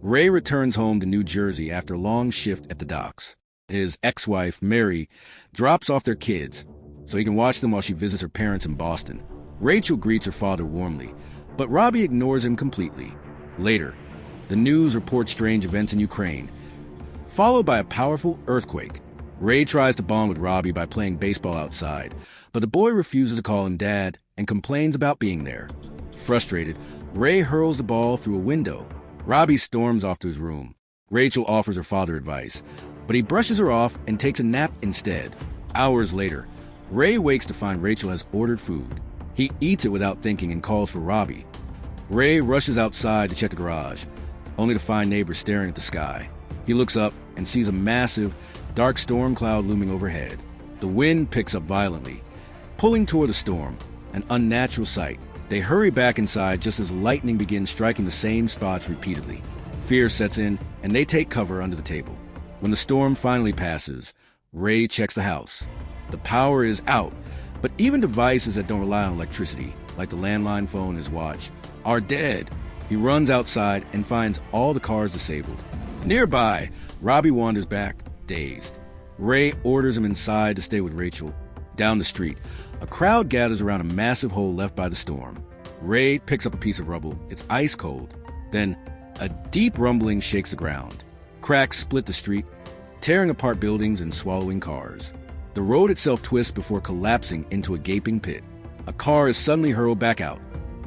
Ray returns home to New Jersey after a long shift at the docks. His ex-wife, Mary, drops off their kids so he can watch them while she visits her parents in Boston. Rachel greets her father warmly, but Robbie ignores him completely. Later, the news reports strange events in Ukraine, followed by a powerful earthquake. Ray tries to bond with Robbie by playing baseball outside, but the boy refuses to call him Dad and complains about being there. Frustrated, Ray hurls the ball through a window. Robbie storms off to his room. Rachel offers her father advice, but he brushes her off and takes a nap instead. Hours later, Ray wakes to find Rachel has ordered food. He eats it without thinking and calls for Robbie. Ray rushes outside to check the garage, only to find neighbors staring at the sky. He looks up and sees a massive, dark storm cloud looming overhead. The wind picks up violently, pulling toward the storm, an unnatural sight. They hurry back inside just as lightning begins striking the same spots repeatedly. Fear sets in, and they take cover under the table. When the storm finally passes, Ray checks the house. The power is out, but even devices that don't rely on electricity, like the landline phone and his watch, are dead. He runs outside and finds all the cars disabled. Nearby, Robbie wanders back, dazed. Ray orders him inside to stay with Rachel. Down the street, a crowd gathers around a massive hole left by the storm. Ray picks up a piece of rubble. It's ice cold. Then, a deep rumbling shakes the ground. Cracks split the street, tearing apart buildings and swallowing cars. The road itself twists before collapsing into a gaping pit. A car is suddenly hurled back out.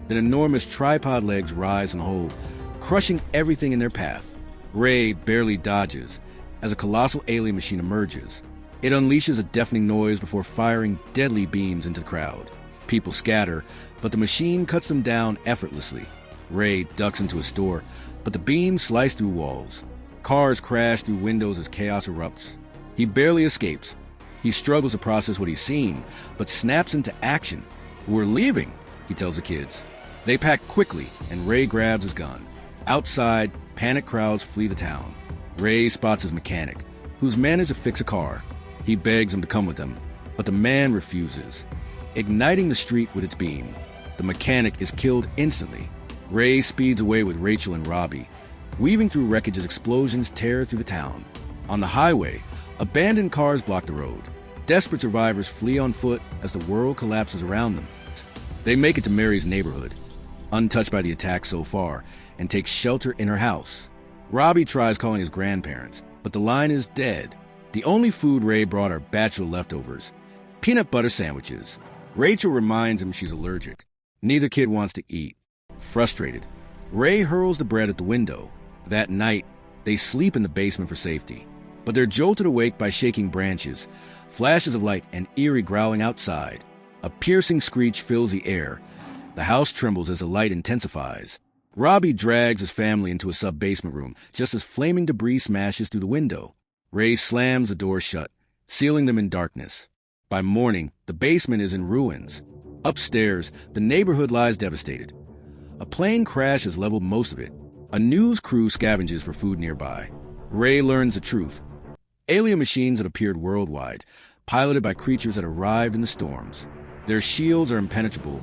Then enormous tripod legs rise and hold, crushing everything in their path. Ray barely dodges as a colossal alien machine emerges. It unleashes a deafening noise before firing deadly beams into the crowd. People scatter, but the machine cuts them down effortlessly. Ray ducks into a store, but the beams slice through walls. Cars crash through windows as chaos erupts. He barely escapes. He struggles to process what he's seen, but snaps into action. "We're leaving," he tells the kids. They pack quickly, and Ray grabs his gun. Outside, panicked crowds flee the town. Ray spots his mechanic, who's managed to fix a car. He begs him to come with them, but the man refuses, igniting the street with its beam. The mechanic is killed instantly. Ray speeds away with Rachel and Robbie. Weaving through wreckage as explosions tear through the town. On the highway, abandoned cars block the road. Desperate survivors flee on foot as the world collapses around them. They make it to Mary's neighborhood, untouched by the attack so far, and take shelter in her house. Robbie tries calling his grandparents, but the line is dead. The only food Ray brought are bachelor leftovers, peanut butter sandwiches. Rachel reminds him she's allergic. Neither kid wants to eat. Frustrated, Ray hurls the bread at the window. That night, they sleep in the basement for safety, but they're jolted awake by shaking branches, flashes of light, and eerie growling outside. A piercing screech fills the air. The house trembles as the light intensifies. Robbie drags his family into a sub-basement room just as flaming debris smashes through the window. Ray slams the door shut, sealing them in darkness. By morning, the basement is in ruins. Upstairs, the neighborhood lies devastated. A plane crash has leveled most of it. A news crew scavenges for food nearby. Ray learns the truth. Alien machines had appeared worldwide, piloted by creatures that arrived in the storms. Their shields are impenetrable.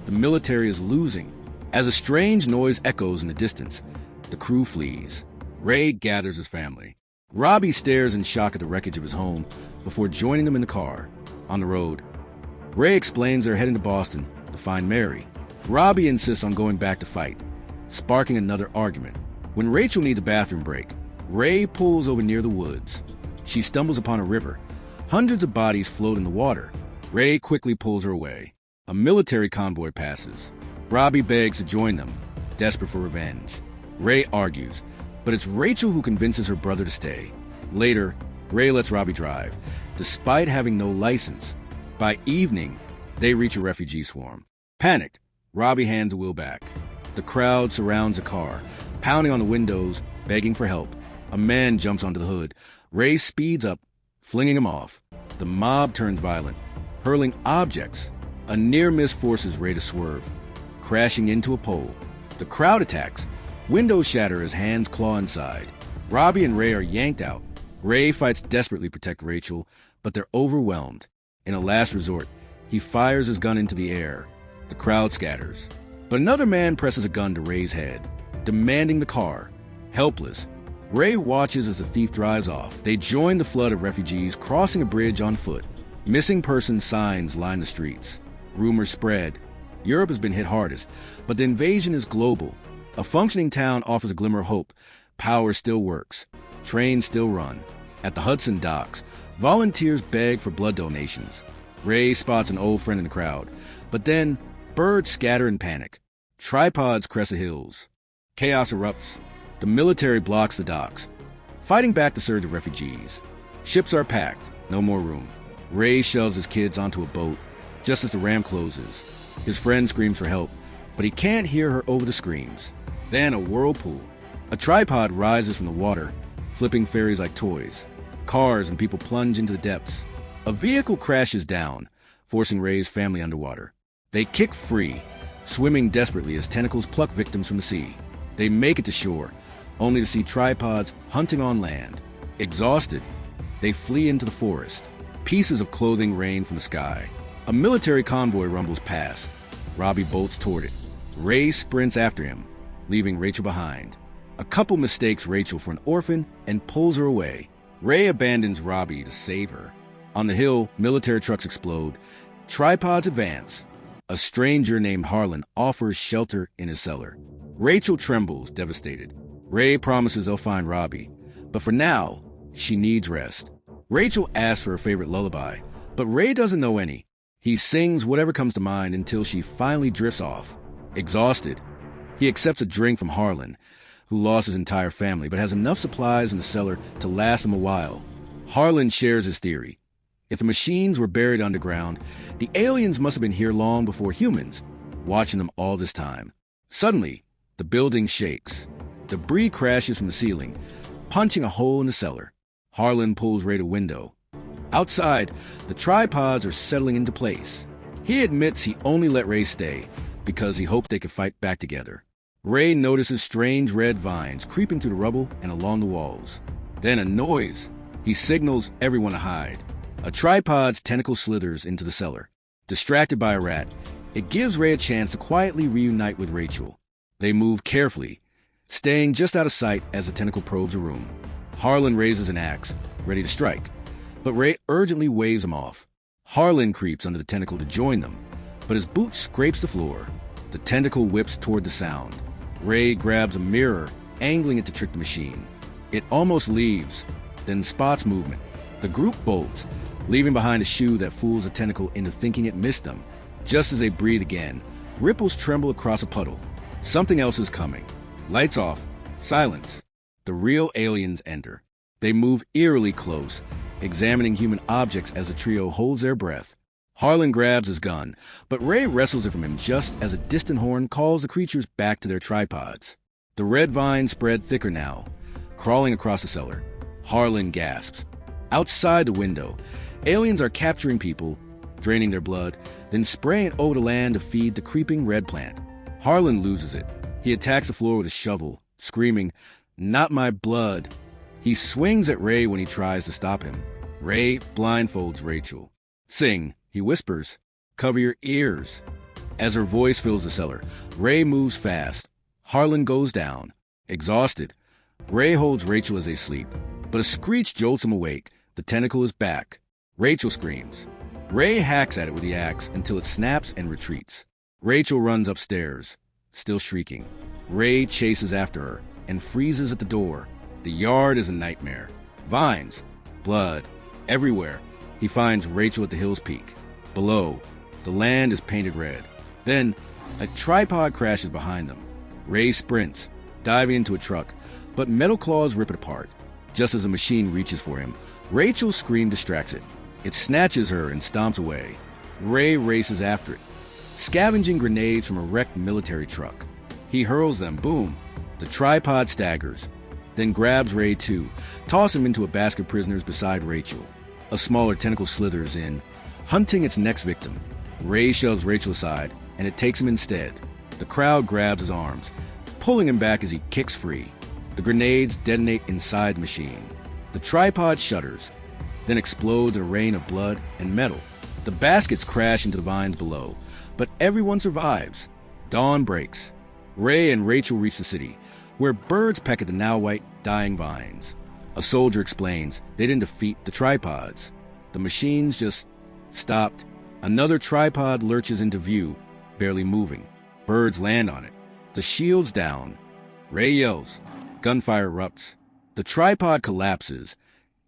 The military is losing. As a strange noise echoes in the distance, the crew flees. Ray gathers his family. Robbie stares in shock at the wreckage of his home before joining them in the car. On the road, Ray explains they're heading to Boston to find Mary. Robbie insists on going back to fight, sparking another argument. When Rachel needs a bathroom break, Ray pulls over near the woods. She stumbles upon a river. Hundreds of bodies float in the water. Ray quickly pulls her away. A military convoy passes. Robbie begs to join them, desperate for revenge. Ray argues, but it's Rachel who convinces her brother to stay. Later, Ray lets Robbie drive, despite having no license. By evening, they reach a refugee swarm. Panicked, Robbie hands the wheel back. The crowd surrounds the car, pounding on the windows, begging for help. A man jumps onto the hood. Ray speeds up, flinging him off. The mob turns violent, hurling objects. A near miss forces Ray to swerve, crashing into a pole. The crowd attacks. Windows shatter as hands claw inside. Robbie and Ray are yanked out. Ray fights desperately to protect Rachel, but they're overwhelmed. In a last resort, he fires his gun into the air. The crowd scatters. But another man presses a gun to Ray's head, demanding the car. Helpless, Ray watches as the thief drives off. They join the flood of refugees crossing a bridge on foot. Missing person signs line the streets. Rumors spread. Europe has been hit hardest, but the invasion is global. A functioning town offers a glimmer of hope. Power still works. Trains still run. At the Hudson docks, volunteers beg for blood donations. Ray spots an old friend in the crowd, but then birds scatter in panic. Tripods crest the hills. Chaos erupts. The military blocks the docks, fighting back the surge of refugees. Ships are packed, no more room. Ray shoves his kids onto a boat just as the ram closes. His friend screams for help, but he can't hear her over the screams. Then a whirlpool. A tripod rises from the water, flipping ferries like toys. Cars and people plunge into the depths. A vehicle crashes down, forcing Ray's family underwater. They kick free, swimming desperately as tentacles pluck victims from the sea. They make it to shore, only to see tripods hunting on land. Exhausted, they flee into the forest. Pieces of clothing rain from the sky. A military convoy rumbles past. Robbie bolts toward it. Ray sprints after him, leaving Rachel behind. A couple mistakes Rachel for an orphan and pulls her away. Ray abandons Robbie to save her. On the hill, military trucks explode. Tripods advance. A stranger named Harlan offers shelter in his cellar. Rachel trembles, devastated. Ray promises they'll find Robbie, but for now, she needs rest. Rachel asks for her favorite lullaby, but Ray doesn't know any. He sings whatever comes to mind until she finally drifts off. Exhausted, he accepts a drink from Harlan, who lost his entire family but has enough supplies in the cellar to last him a while. Harlan shares his theory. If the machines were buried underground, the aliens must have been here long before humans, watching them all this time. Suddenly, the building shakes. Debris crashes from the ceiling, punching a hole in the cellar. Harlan pulls Ray to window. Outside, the tripods are settling into place. He admits he only let Ray stay because he hoped they could fight back together. Ray notices strange red vines creeping through the rubble and along the walls. Then a noise. He signals everyone to hide. A tripod's tentacle slithers into the cellar. Distracted by a rat, it gives Ray a chance to quietly reunite with Rachel. They move carefully, staying just out of sight as the tentacle probes a room. Harlan raises an axe, ready to strike, but Ray urgently waves him off. Harlan creeps under the tentacle to join them, but his boot scrapes the floor. The tentacle whips toward the sound. Ray grabs a mirror, angling it to trick the machine. It almost leaves, then spots movement. The group bolts, leaving behind a shoe that fools the tentacle into thinking it missed them. Just as they breathe again, ripples tremble across a puddle. Something else is coming. Lights off. Silence. The real aliens enter. They move eerily close, examining human objects as the trio holds their breath. Harlan grabs his gun, but Ray wrestles it from him just as a distant horn calls the creatures back to their tripods. The red vines spread thicker now, crawling across the cellar. Harlan gasps. Outside the window, aliens are capturing people, draining their blood, then spraying it over the land to feed the creeping red plant. Harlan loses it. He attacks the floor with a shovel, screaming, "Not my blood." He swings at Ray when he tries to stop him. Ray blindfolds Rachel. "Sing," he whispers. "Cover your ears." As her voice fills the cellar, Ray moves fast. Harlan goes down. Exhausted, Ray holds Rachel as they sleep, but a screech jolts him awake. The tentacle is back. Rachel screams. Ray hacks at it with the axe until it snaps and retreats. Rachel runs upstairs, still shrieking. Ray chases after her and freezes at the door. The yard is a nightmare. Vines, blood, everywhere. He finds Rachel at the hill's peak. Below, the land is painted red. Then, a tripod crashes behind them. Ray sprints, diving into a truck, but metal claws rip it apart. Just as the machine reaches for him, Rachel's scream distracts it. It snatches her and stomps away. Ray races after it, scavenging grenades from a wrecked military truck. He hurls them, boom. The tripod staggers, then grabs Ray too, tossing him into a basket of prisoners beside Rachel. A smaller tentacle slithers in, hunting its next victim. Ray shoves Rachel aside, and it takes him instead. The crowd grabs his arms, pulling him back as he kicks free. The grenades detonate inside the machine. The tripod shudders, then explodes in a rain of blood and metal. The baskets crash into the vines below, but everyone survives. Dawn breaks. Ray and Rachel reach the city, where birds peck at the now white, dying vines. A soldier explains they didn't defeat the tripods. The machines just stopped. Another tripod lurches into view, barely moving. Birds land on it. The shield's down. Ray yells. Gunfire erupts. The tripod collapses,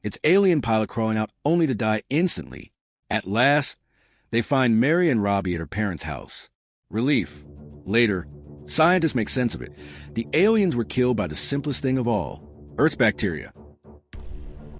its alien pilot crawling out only to die instantly. At last, they find Mary and Robbie at her parents' house. Relief. Later, scientists make sense of it. The aliens were killed by the simplest thing of all, Earth's bacteria.